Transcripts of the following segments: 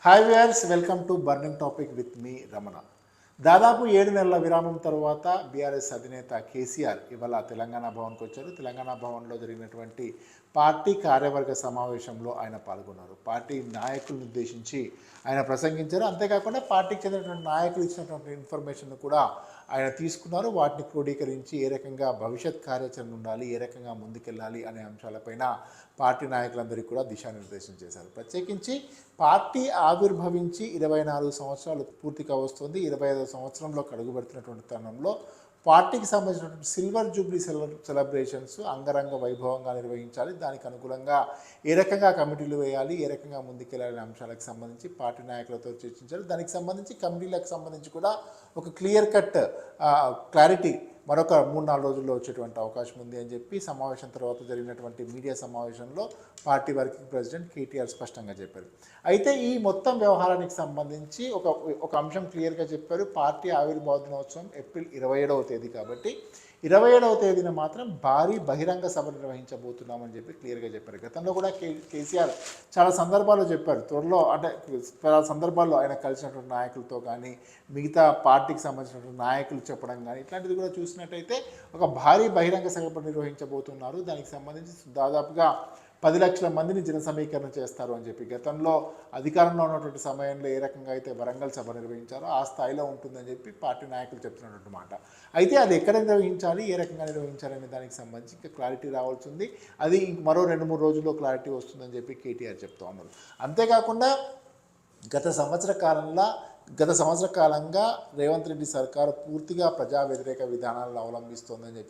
Hi viewers, welcome to burning topic with me Ramana. దాదాపు 7 నెలల విరామం తర్వాత బీఆర్ఎస్ అధినేత కేసీఆర్ ఇవాళ తెలంగాణ భవన్కి వచ్చారు. తెలంగాణ భవన్లో జరిగినటువంటి పార్టీ కార్యవర్గ సమావేశంలో ఆయన పాల్గొన్నారు. పార్టీ నాయకులను ఉద్దేశించి ఆయన ప్రసంగించారు. అంతేకాకుండా పార్టీకి చెందినటువంటి నాయకులు ఇచ్చినటువంటి ఇన్ఫర్మేషన్ కూడా ఆయన తీసుకున్నారు. వాటిని క్రోడీకరించి ఏ రకంగా భవిష్యత్ కార్యాచరణ ఉండాలి, ఏ రకంగా ముందుకెళ్ళాలి అనే అంశాలపైన పార్టీ నాయకులందరికీ కూడా దిశానిర్దేశం చేశారు. ప్రత్యేకించి పార్టీ ఆవిర్భవించి 24 సంవత్సరాలు పూర్తిగా వస్తుంది. 25వ సంవత్సరంలో అడుగుపెడుతున్నటువంటి తరుణంలో పార్టీకి సంబంధించినటువంటి సిల్వర్ జూబ్లీ సెలబ్రేషన్స్ అంగరంగ వైభవంగా నిర్వహించాలి. దానికి అనుగుణంగా ఏ రకంగా కమిటీలు వేయాలి, ఏ రకంగా ముందుకెళ్ళాలనే అంశాలకు సంబంధించి పార్టీ నాయకులతో చర్చించారు. దానికి సంబంధించి కమిటీలకు సంబంధించి కూడా ఒక క్లియర్ కట్ క్లారిటీ మరొక 3-4 రోజుల్లో వచ్చేటువంటి అవకాశం ఉంది అని చెప్పి సమావేశం తర్వాత జరిగినటువంటి మీడియా సమావేశంలో పార్టీ వర్కింగ్ ప్రెసిడెంట్ కేటీఆర్ స్పష్టంగా చెప్పారు. అయితే ఈ మొత్తం వ్యవహారానికి సంబంధించి ఒక అంశం క్లియర్గా చెప్పారు. పార్టీ ఆవిర్భావ దినోత్సవం ఏప్రిల్ 27వ తేదీ కాబట్టి 27వ తేదీన మాత్రం భారీ బహిరంగ సభ నిర్వహించబోతున్నామని చెప్పి క్లియర్గా చెప్పారు. గతంలో కూడా కేసీఆర్ చాలా సందర్భాల్లో చెప్పారు. త్వరలో అంటే చాలా సందర్భాల్లో ఆయన కలిసినటువంటి నాయకులతో కానీ మిగతా పార్టీకి సంబంధించినటువంటి నాయకులు చెప్పడం కానీ ఇట్లాంటిది కూడా చూసినట్టయితే ఒక భారీ బహిరంగ సభ నిర్వహించబోతున్నారు. దానికి సంబంధించి దాదాపుగా 10 లక్షల మందిని జన సమీకరణ చేస్తారు అని చెప్పి గతంలో అధికారంలో ఉన్నటువంటి సమయంలో ఏ రకంగా అయితే వరంగల్ సభ నిర్వహించారో ఆ స్థాయిలో ఉంటుందని చెప్పి పార్టీ నాయకులు చెప్తున్నటువంటి మాట. అయితే అది ఎక్కడ నిర్వహించాలి, ఏ రకంగా నిర్వహించాలి అనే దానికి సంబంధించి ఇంకా క్లారిటీ రావాల్సింది. అది మరో 2-3 రోజుల్లో క్లారిటీ వస్తుందని చెప్పి కేటీఆర్ చెప్తూ ఉన్నారు. అంతేకాకుండా గత సంవత్సర కాలంగా రేవంత్ రెడ్డి సర్కారు పూర్తిగా ప్రజా వ్యతిరేక విధానాలను అవలంబిస్తోందని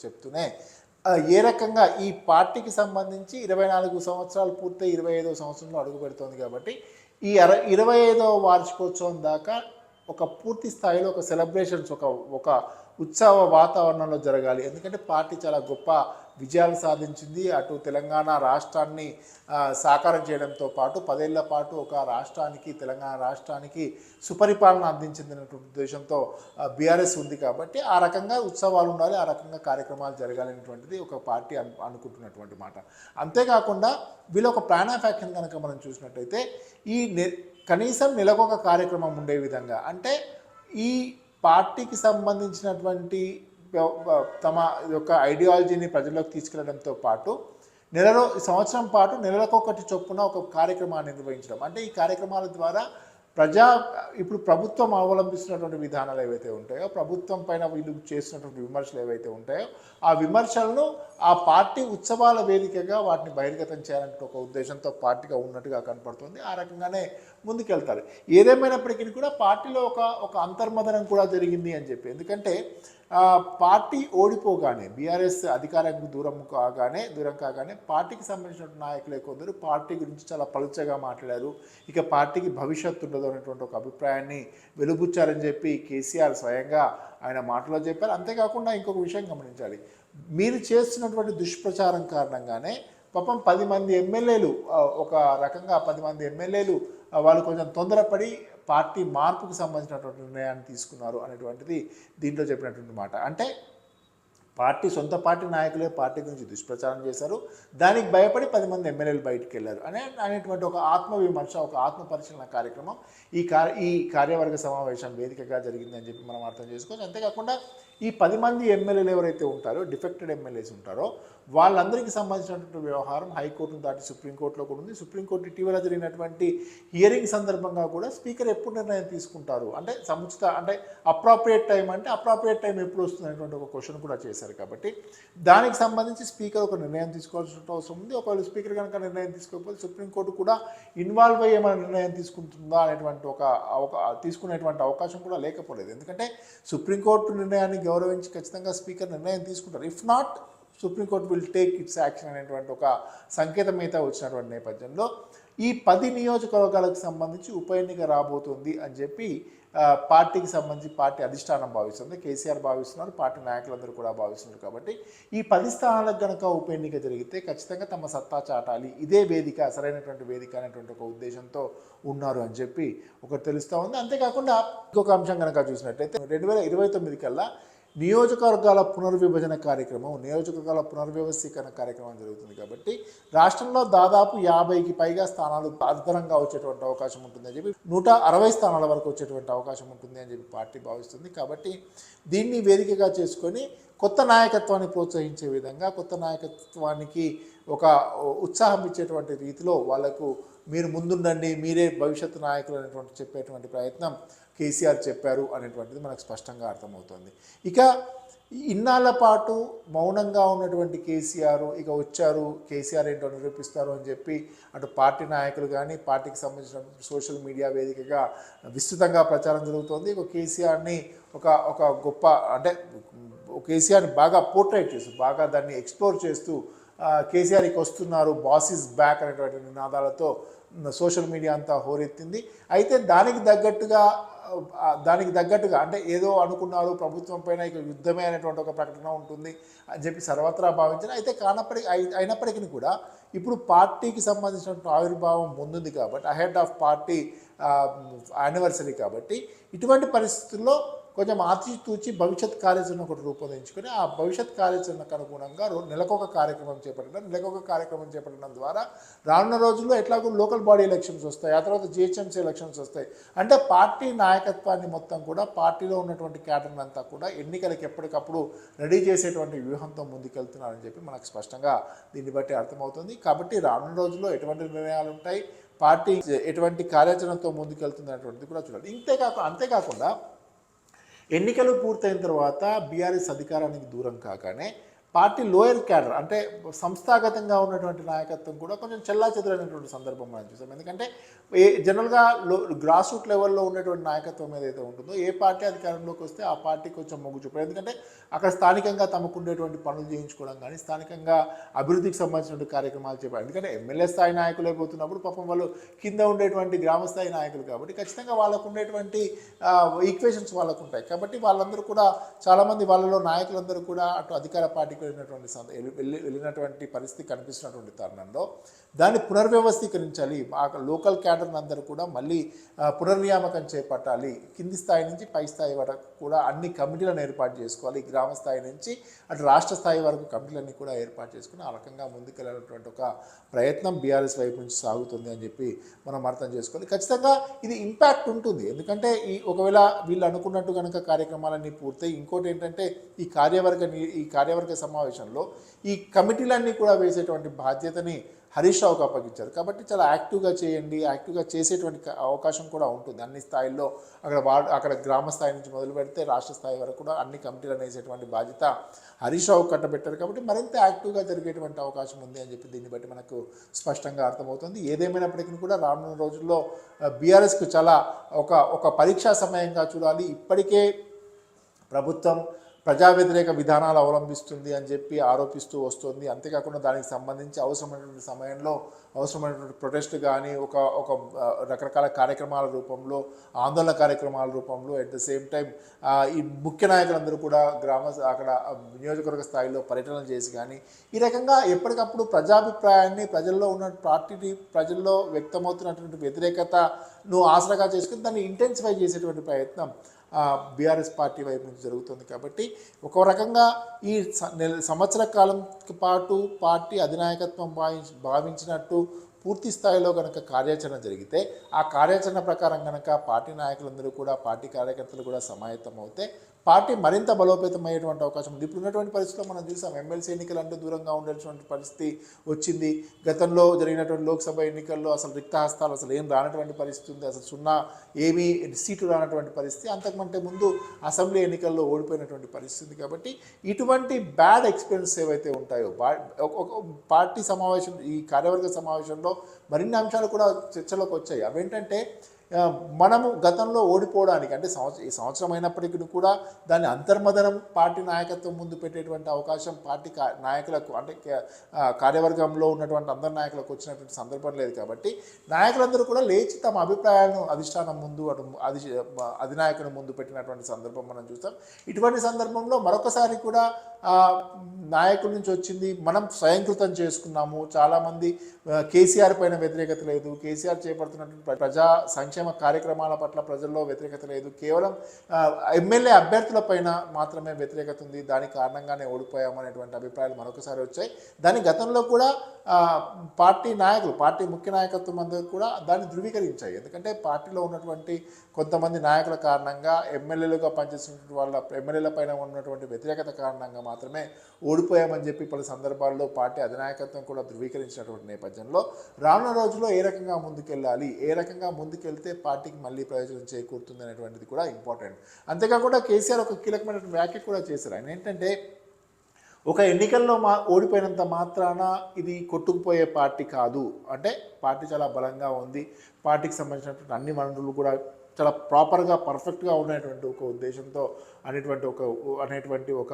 చెప్తూనే ఏ రకంగా ఈ పార్టీకి సంబంధించి 24 సంవత్సరాలు పూర్తయి 25వ సంవత్సరంలో అడుగు పెడుతోంది కాబట్టి ఈ 25వ వార్షికోత్సవం దాకా ఒక పూర్తి స్థాయిలో ఒక సెలబ్రేషన్స్ ఒక ఉత్సవ వాతావరణంలో జరగాలి. ఎందుకంటే పార్టీ చాలా గొప్ప విజయాలు సాధించింది. అటు తెలంగాణ రాష్ట్రాన్ని సాకారం చేయడంతో పాటు 10 ఏళ్ల పాటు ఒక రాష్ట్రానికి తెలంగాణ రాష్ట్రానికి సుపరిపాలన అందించిందనేటువంటి ఉద్దేశంతో బీఆర్ఎస్ ఉంది కాబట్టి ఆ రకంగా ఉత్సవాలు ఉండాలి, ఆ రకంగా కార్యక్రమాలు జరగాలనేటువంటిది ఒక పార్టీ అనుకుంటున్నటువంటి మాట. అంతేకాకుండా వీళ్ళ ఒక ప్లాన్ ఆఫ్ యాక్షన్ కనుక మనం చూసినట్టయితే కనీసం నెలకొక కార్యక్రమం ఉండే విధంగా అంటే ఈ పార్టీకి సంబంధించినటువంటి తమ యొక్క ఐడియాలజీని ప్రజల్లోకి తీసుకెళ్లడంతో పాటు సంవత్సరం పాటు నెలకొకటి చొప్పున ఒక కార్యక్రమాన్ని నిర్వహించడం. అంటే ఈ కార్యక్రమాల ద్వారా ఇప్పుడు ప్రభుత్వం అవలంబిస్తున్నటువంటి విధానాలు ఏవైతే ఉంటాయో, ప్రభుత్వం పైన వీళ్ళు చేస్తున్నటువంటి విమర్శలు ఏవైతే ఉంటాయో ఆ విమర్శలను ఆ పార్టీ ఉత్సవాల వేదికగా వాటిని బహిర్గతం చేయాలంటే ఒక ఉద్దేశంతో పార్టీగా ఉన్నట్టుగా కనపడుతుంది. ఆ రకంగానే ముందుకెళ్తారు. ఏదేమైనప్పటికీ కూడా పార్టీలో ఒక అంతర్మదనం కూడా జరిగింది అని చెప్పి. ఎందుకంటే పార్టీ ఓడిపోగానే బీఆర్ఎస్ అధికారానికి దూరం కాగానే పార్టీకి సంబంధించిన నాయకులే కొందరు పార్టీ గురించి చాలా పలుచగా మాట్లాడారు. ఇక పార్టీకి భవిష్యత్తు ఉండదు అనేటువంటి ఒక అభిప్రాయాన్ని వెలుబుచ్చారని చెప్పి కేసీఆర్ స్వయంగా ఆయన మాటలో చెప్పారు. అంతేకాకుండా ఇంకొక విషయం గమనించాలి. మీరు చేస్తున్నటువంటి దుష్ప్రచారం కారణంగానే పాపం 10 మంది ఎమ్మెల్యేలు ఒక రకంగా 10 మంది ఎమ్మెల్యేలు వాళ్ళు కొంచెం తొందరపడి పార్టీ మార్పుకు సంబంధించినటువంటి నిర్ణయాన్ని తీసుకున్నారు అనేటువంటిది దీంట్లో చెప్పినటువంటి మాట. అంటే సొంత పార్టీ నాయకులే పార్టీ గురించి దుష్ప్రచారం చేశారు, దానికి భయపడి 10 మంది ఎమ్మెల్యేలు బయటికి వెళ్ళారు అనేటువంటి ఒక ఆత్మవిమర్శ, ఒక ఆత్మపరిశీలన కార్యక్రమం ఈ కార్యవర్గ సమావేశం వేదికగా జరిగిందని చెప్పి మనం అర్థం చేసుకోవచ్చు. అంతేకాకుండా ఈ 10 మంది ఎమ్మెల్యేలు ఎవరైతే ఉంటారో, డిఫెక్టెడ్ ఎమ్మెల్యేస్ ఉంటారో వాళ్ళందరికీ సంబంధించినటువంటి వ్యవహారం హైకోర్టును దాటి సుప్రీంకోర్టులో కూడా ఉంది. సుప్రీంకోర్టు ఇటీవల జరిగినటువంటి హియరింగ్ సందర్భంగా కూడా స్పీకర్ ఎప్పుడు నిర్ణయం తీసుకుంటారు అంటే సముచిత అంటే అప్రాప్రియేట్ టైం ఎప్పుడు వస్తుంది అనేటువంటి ఒక క్వశ్చన్ కూడా చేశారు. కాబట్టి దానికి సంబంధించి స్పీకర్ ఒక నిర్ణయం తీసుకోవాల్సిన అవసరం ఉంది. ఒకవేళ స్పీకర్ కనుక నిర్ణయం తీసుకోకపోతే సుప్రీంకోర్టు కూడా ఇన్వాల్వ్ అయ్యే మన నిర్ణయం తీసుకుంటుందా అనేటువంటి తీసుకునేటువంటి అవకాశం కూడా లేకపోలేదు. ఎందుకంటే సుప్రీంకోర్టు నిర్ణయాన్ని గౌరవించి ఖచ్చితంగా స్పీకర్ నిర్ణయం తీసుకుంటారు. If not supreme court will take its action అనేటువంటి ఒక సంకేతం అయితే వచ్చినటువంటి నేపథ్యంలో ఈ 10 నియోజకవర్గాలకు సంబంధించి ఉప ఎన్నిక రాబోతుంది అని చెప్పి పార్టీకి సంబంధించి పార్టీ అధిష్టానం భావిస్తుంది, కేసీఆర్ భావిస్తున్నారు, పార్టీ నాయకులందరూ కూడా భావిస్తున్నారు. కాబట్టి ఈ 10 స్థానాలకు కనుక ఉప ఎన్నిక జరిగితే ఖచ్చితంగా తమ సత్తా చాటాలి, ఇదే వేదిక సరైనటువంటి వేదిక అనేటువంటి ఒక ఉద్దేశంతో ఉన్నారు అని చెప్పి ఒకటి తెలుస్తూ ఉంది. అంతేకాకుండా ఇంకొక అంశం కనుక చూసినట్టయితే 2029 కల్లా నియోజకవర్గాల పునర్విభజన కార్యక్రమం, నియోజకవర్గాల పునర్వ్యవస్థీకరణ కార్యక్రమం జరుగుతుంది. కాబట్టి రాష్ట్రంలో దాదాపు 50కి పైగా స్థానాలు అదనంగా వచ్చేటువంటి అవకాశం ఉంటుంది అని చెప్పి 160 స్థానాల వరకు వచ్చేటువంటి అవకాశం ఉంటుంది అని చెప్పి పార్టీ భావిస్తుంది. కాబట్టి దీన్ని వేదికగా చేసుకొని కొత్త నాయకత్వాన్ని ప్రోత్సహించే విధంగా, కొత్త నాయకత్వానికి ఒక ఉత్సాహం ఇచ్చేటువంటి రీతిలో వాళ్లకు మీరు ముందుండండి, మీరే భవిష్యత్తు నాయకులు అనేటువంటి చెప్పేటువంటి ప్రయత్నం కేసీఆర్ చెప్పారు అనేటువంటిది మనకు స్పష్టంగా అర్థమవుతుంది. ఇక ఇన్నాళ్ల పాటు మౌనంగా ఉన్నటువంటి కేసీఆర్ ఇక వచ్చారు, కేసీఆర్ ఏంటో నిరూపిస్తారు అని చెప్పి అటు పార్టీ నాయకులు కానీ, పార్టీకి సంబంధించిన సోషల్ మీడియా వేదికగా విస్తృతంగా ప్రచారం జరుగుతోంది. ఇక కేసీఆర్ని ఒక గొప్ప, అంటే కేసీఆర్ని బాగా పోర్ట్రేట్ చేస్తూ, బాగా దాన్ని ఎక్స్ప్లోర్ చేస్తూ కేసీఆర్కి వస్తున్నారు, బాస్ ఈజ్ బ్యాక్ అనేటువంటి నినాదాలతో సోషల్ మీడియా అంతా హోరెత్తింది. అయితే దానికి తగ్గట్టుగా అంటే ఏదో అనుకున్నారు ప్రభుత్వం పైన ఇక యుద్ధమే అనేటువంటి ఒక ప్రకటన ఉంటుంది అని చెప్పి సర్వత్రా భావించారు. అయితే అయినప్పటికీ కూడా ఇప్పుడు పార్టీకి సంబంధించిన ఆవిర్భావం ముందుంది కాబట్టి, అహెడ్ ఆఫ్ పార్టీ యానివర్సరీ కాబట్టి, ఇటువంటి పరిస్థితుల్లో కొంచెం ఆచితూచి భవిష్యత్ కార్యాచరణ ఒకటి రూపొందించుకొని ఆ భవిష్యత్ కార్యాచరణకు అనుగుణంగా నెలకొక కార్యక్రమం చేపట్టడం ద్వారా రానున్న రోజుల్లో ఎట్లాగో లోకల్ బాడీ ఎలక్షన్స్ వస్తాయి, ఆ తర్వాత జిహెచ్ఎంసీ ఎలక్షన్స్ వస్తాయి. అంటే పార్టీ నాయకత్వాన్ని మొత్తం కూడా, పార్టీలో ఉన్నటువంటి క్యాడర్ని అంతా కూడా ఎన్నికలకు ఎప్పటికప్పుడు రెడీ చేసేటువంటి వ్యూహంతో ముందుకెళ్తున్నారని చెప్పి మనకు స్పష్టంగా దీన్ని బట్టి అర్థమవుతుంది. కాబట్టి రానున్న రోజుల్లో ఎటువంటి నిర్ణయాలు ఉంటాయి, పార్టీ ఎటువంటి కార్యాచరణతో ముందుకెళ్తుంది అనేటువంటిది కూడా చూడాలి. అంతేకాకుండా ఎన్నికలు పూర్తయిన తర్వాత బీఆర్ఎస్ అధికారానికి దూరం కాగానే పార్టీ లోయర్ క్యాడర్, అంటే సంస్థాగతంగా ఉన్నటువంటి నాయకత్వం కూడా కొంచెం చెల్లాచెదురైనటువంటి సందర్భం మనం చూసాం. ఎందుకంటే జనరల్గా గ్రాస్ రూట్ లెవెల్లో ఉన్నటువంటి నాయకత్వం ఏదైతే ఉంటుందో, ఏ పార్టీ అధికారంలోకి వస్తే ఆ పార్టీ కొంచెం మొగ్గు చూపారు. ఎందుకంటే అక్కడ స్థానికంగా తమకు ఉండేటువంటి పనులు చేయించుకోవడం కానీ, స్థానికంగా అభివృద్ధికి సంబంధించిన కార్యక్రమాలు చేపట్టారు. ఎందుకంటే ఎమ్మెల్యే స్థాయి నాయకులు అయిపోతున్నప్పుడు పాపం వాళ్ళు కింద ఉండేటువంటి గ్రామస్థాయి నాయకులు కాబట్టి ఖచ్చితంగా వాళ్ళకు ఉండేటువంటి ఈక్వేషన్స్ వాళ్ళకు ఉంటాయి. కాబట్టి వాళ్ళందరూ కూడా, చాలామంది వాళ్ళలో నాయకులందరూ కూడా అటు అధికార పార్టీకి వెళ్ళినటువంటి పరిస్థితి కనిపిస్తున్నటువంటి తరుణంలో దాన్ని పునర్వ్యవస్థీకరించాలి. ఆ లోకల్ క్యాడర్ని అందరూ కూడా మళ్ళీ పునర్నియామకం చేపట్టాలి. కింది స్థాయి నుంచి పై స్థాయి వరకు కూడా అన్ని కమిటీలను ఏర్పాటు చేసుకోవాలి. గ్రామ స్థాయి నుంచి అటు రాష్ట్ర స్థాయి వరకు కమిటీలన్నీ కూడా ఏర్పాటు చేసుకుని ఆ రకంగా ముందుకెళ్ళినటువంటి ఒక ప్రయత్నం బీఆర్ఎస్ వైపు నుంచి సాగుతుంది అని చెప్పి మనం అర్థం చేసుకోవాలి. ఖచ్చితంగా ఇది ఇంపాక్ట్ ఉంటుంది. ఎందుకంటే ఒకవేళ వీళ్ళు అనుకున్నట్టు కనుక కార్యక్రమాలన్నీ పూర్తయి, ఇంకోటి ఏంటంటే ఈ కార్యవర్గ సమావేశంలో ఈ కమిటీలన్నీ కూడా వేసేటువంటి బాధ్యతని హరీష్ రావుకు అప్పగించారు. కాబట్టి చాలా యాక్టివ్గా చేయండి, యాక్టివ్గా చేసేటువంటి అవకాశం కూడా ఉంటుంది. అన్ని స్థాయిల్లో అక్కడ గ్రామ స్థాయి నుంచి మొదలు పెడితే రాష్ట్ర స్థాయి వరకు కూడా అన్ని కమిటీలను వేసేటువంటి బాధ్యత హరీష్ రావుకు కట్టబెట్టారు. కాబట్టి మరింత యాక్టివ్గా జరిగేటువంటి అవకాశం ఉంది అని చెప్పి దీన్ని బట్టి మనకు స్పష్టంగా అర్థమవుతుంది. ఏదేమైనప్పటికీ కూడా రానున్న రోజుల్లో బీఆర్ఎస్కు చాలా ఒక పరీక్షా సమయంగా చూడాలి. ఇప్పటికే ప్రభుత్వం ప్రజా వ్యతిరేక విధానాలు అవలంబిస్తుంది అని చెప్పి ఆరోపిస్తూ వస్తుంది. అంతేకాకుండా దానికి సంబంధించి అవసరమైనటువంటి సమయంలో అవసరమైనటువంటి ప్రొటెస్ట్ కానీ, ఒక రకరకాల కార్యక్రమాల రూపంలో, ఆందోళన కార్యక్రమాల రూపంలో, అట్ ద సేమ్ టైం ఈ ముఖ్య నాయకులందరూ కూడా అక్కడ నియోజకవర్గ స్థాయిలో పర్యటనలు చేసి కానీ, ఈ రకంగా ఎప్పటికప్పుడు ప్రజాభిప్రాయాన్ని, ప్రజల్లో ఉన్న పార్టీని, ప్రజల్లో వ్యక్తమవుతున్నటువంటి వ్యతిరేకతను ఆసరాగా చేసుకుని దాన్ని ఇంటెన్సిఫై చేసేటువంటి ప్రయత్నం బీఆర్ఎస్ పార్టీ వైపు నుంచి జరుగుతుంది. కాబట్టి ఒక రకంగా ఈ సంవత్సర కాలం పాటు పార్టీ అధినాయకత్వం భావించినట్టు పూర్తి స్థాయిలో కనుక కార్యాచరణ జరిగితే, ఆ కార్యాచరణ ప్రకారం కనుక పార్టీ నాయకులందరూ కూడా, పార్టీ కార్యకర్తలు కూడా సమాయత్తం అవుతే పార్టీ మరింత బలోపేతం అయ్యేటువంటి అవకాశం ఉంది. ఇప్పుడు ఉన్నటువంటి పరిస్థితిలో మనం చూసాం, ఎమ్మెల్సీ ఎన్నికలు అంటూ దూరంగా ఉండేటువంటి పరిస్థితి వచ్చింది. గతంలో జరిగినటువంటి లోక్సభ ఎన్నికల్లో అసలు రిక్తహస్తాలు అసలు ఏం రానటువంటి పరిస్థితి ఉంది. అసలు ఏమీ సీట్లు రానటువంటి పరిస్థితి. అంతకంటే ముందు అసెంబ్లీ ఎన్నికల్లో ఓడిపోయినటువంటి పరిస్థితి. కాబట్టి ఇటువంటి బ్యాడ్ ఎక్స్పీరియన్స్ ఏవైతే ఉంటాయో, పార్టీ సమావేశం, ఈ కార్యవర్గ సమావేశంలో మరిన్ని అంశాలు కూడా చర్చలోకి వచ్చాయి. అవేంటంటే, మనము గతంలో ఓడిపోవడానికి, అంటే ఈ సంవత్సరం అయినప్పటికీ కూడా దాన్ని అంతర్మదనం పార్టీ నాయకత్వం ముందు పెట్టేటువంటి అవకాశం పార్టీ నాయకులకు, అంటే కార్యవర్గంలో ఉన్నటువంటి అందరి నాయకులకు వచ్చినటువంటి సందర్భం లేదు. కాబట్టి నాయకులందరూ కూడా లేచి తమ అభిప్రాయాలను అధిష్టానం ముందు, అధినాయకుని ముందు పెట్టినటువంటి సందర్భం మనం చూస్తాం. ఇటువంటి సందర్భంలో మరొకసారి కూడా నాయకుల నుంచి వచ్చింది మనం స్వయంకృతం చేసుకున్నాము. చాలామంది కేసీఆర్ పైన వ్యతిరేకత లేదు, కేసీఆర్ చేపడుతున్నటువంటి ప్రజా సంక్షేమ సంక్షేమ కార్యక్రమాల పట్ల ప్రజల్లో వ్యతిరేకత లేదు, కేవలం ఎమ్మెల్యే అభ్యర్థుల పైన మాత్రమే వ్యతిరేకత ఉంది, దాని కారణంగానే ఓడిపోయామనేటువంటి అభిప్రాయాలు మరొకసారి వచ్చాయి. దాని గతంలో కూడా పార్టీ నాయకులు, పార్టీ ముఖ్య నాయకత్వం అందరూ కూడా దాన్ని ధృవీకరించాయి. ఎందుకంటే పార్టీలో ఉన్నటువంటి కొంతమంది నాయకుల కారణంగా, ఎమ్మెల్యేలుగా పనిచేస్తున్న వాళ్ళ ఎమ్మెల్యేల పైన ఉన్నటువంటి వ్యతిరేకత కారణంగా మాత్రమే ఓడిపోయామని చెప్పి పలు సందర్భాల్లో పార్టీ అధినాయకత్వం కూడా ధృవీకరించినటువంటి నేపథ్యంలో రానున్న రోజుల్లో ఏ రకంగా ముందుకెళ్ళాలి, ఏ రకంగా ముందుకెళ్తే పార్టీకి మళ్ళీ ప్రయోజనం చేకూరుతుంది అనేటువంటిది కూడా ఇంపార్టెంట్. అంతేకాకుండా కేసీఆర్ ఒక కీలకమైన వ్యాఖ్య కూడా చేశారు. ఆయన ఏంటంటే, ఒక ఎన్నికల్లో ఓడిపోయినంత మాత్రాన ఇది కొట్టుకుపోయే పార్టీ కాదు, అంటే పార్టీ చాలా బలంగా ఉంది, పార్టీకి సంబంధించినటువంటి అన్ని వనరులు కూడా చాలా ప్రాపర్గా పర్ఫెక్ట్గా ఉన్నటువంటి ఒక ఉద్దేశంతో అనేటువంటి ఒక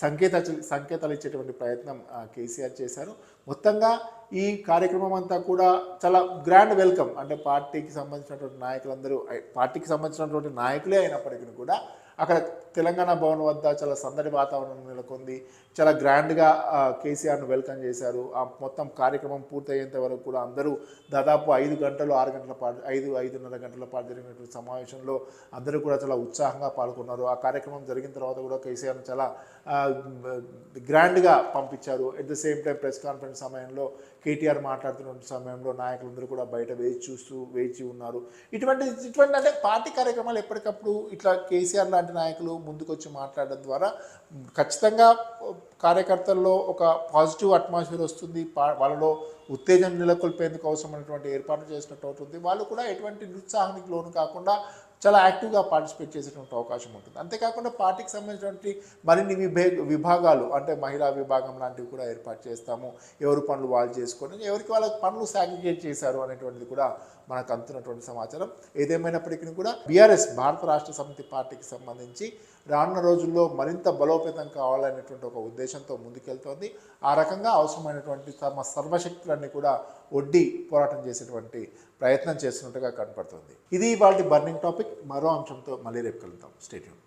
సంకేతాలు ఇచ్చేటువంటి ప్రయత్నం కేసీఆర్ చేశారు. మొత్తంగా ఈ కార్యక్రమం అంతా కూడా చాలా గ్రాండ్ వెల్కమ్. అంటే పార్టీకి సంబంధించినటువంటి నాయకులందరూ, పార్టీకి సంబంధించినటువంటి నాయకులే అయినప్పటికీ కూడా అక్కడ తెలంగాణ భవన్ వద్ద చాలా సందడి వాతావరణం నెలకొంది. చాలా గ్రాండ్గా కేసీఆర్ను వెల్కమ్ చేశారు. ఆ మొత్తం కార్యక్రమం పూర్తయ్యేంత వరకు కూడా అందరూ దాదాపు 5 గంటలు 6 గంటల పాటు 5-5:30 గంటల పాటు జరిగినటువంటి సమావేశంలో అందరూ కూడా చాలా ఉత్సాహంగా పాల్గొన్నారు. ఆ కార్యక్రమం జరిగిన తర్వాత కూడా కేసీఆర్ను చాలా గ్రాండ్గా పంపించారు. At the same time press conference సమయంలో కేటీఆర్ మాట్లాడుతున్న సమయంలో నాయకులందరూ కూడా బయట వేచి ఉన్నారు. ఇటువంటి అంటే పార్టీ కార్యక్రమాలు ఎప్పటికప్పుడు ఇట్లా కేసీఆర్ లాంటి నాయకులు ముందుకొచ్చి మాట్లాడడం ద్వారా ఖచ్చితంగా కార్యకర్తల్లో ఒక పాజిటివ్ అట్మాస్ఫియర్ వస్తుంది. వాళ్ళలో ఉత్తేజం నెలకొల్పేందుకు అవసరమైనటువంటి ఏర్పాట్లు చేసినట్టు అవుతుంది. వాళ్ళు కూడా ఎటువంటి నిరుత్సాహానికి లోను కాకుండా చాలా యాక్టివ్గా పార్టిసిపేట్ చేసేటువంటి అవకాశం ఉంటుంది. అంతేకాకుండా పార్టీకి సంబంధించినటువంటి మరిన్ని విభాగాలు, అంటే మహిళా విభాగం లాంటివి కూడా ఏర్పాటు చేస్తాము. ఎవరి పనులు వాళ్ళు చేసుకొని ఎవరికి వాళ్ళ పనులు సాగ్రిగేట్ చేశారు అనేటువంటిది కూడా మనకు అందుతున్నటువంటి సమాచారం. ఏదేమైనప్పటికీ కూడా బీఆర్ఎస్, భారత రాష్ట్ర సమితి పార్టీకి సంబంధించి రానున్న రోజుల్లో మరింత బలోపేతం కావాలనేటువంటి ఒక ఉద్దేశంతో ముందుకెళ్తోంది. ఆ రకంగా అవసరమైనటువంటి తమ సర్వశక్తులన్నీ కూడా ఒడ్డి పోరాటం చేసేటువంటి ప్రయత్నం చేస్తున్నట్టుగా కనపడుతుంది. ఇది ఇవాళ బర్నింగ్ టాపిక్. మరో అంశంతో మళ్ళీ రేపు కలుద్దాం. Stay tune.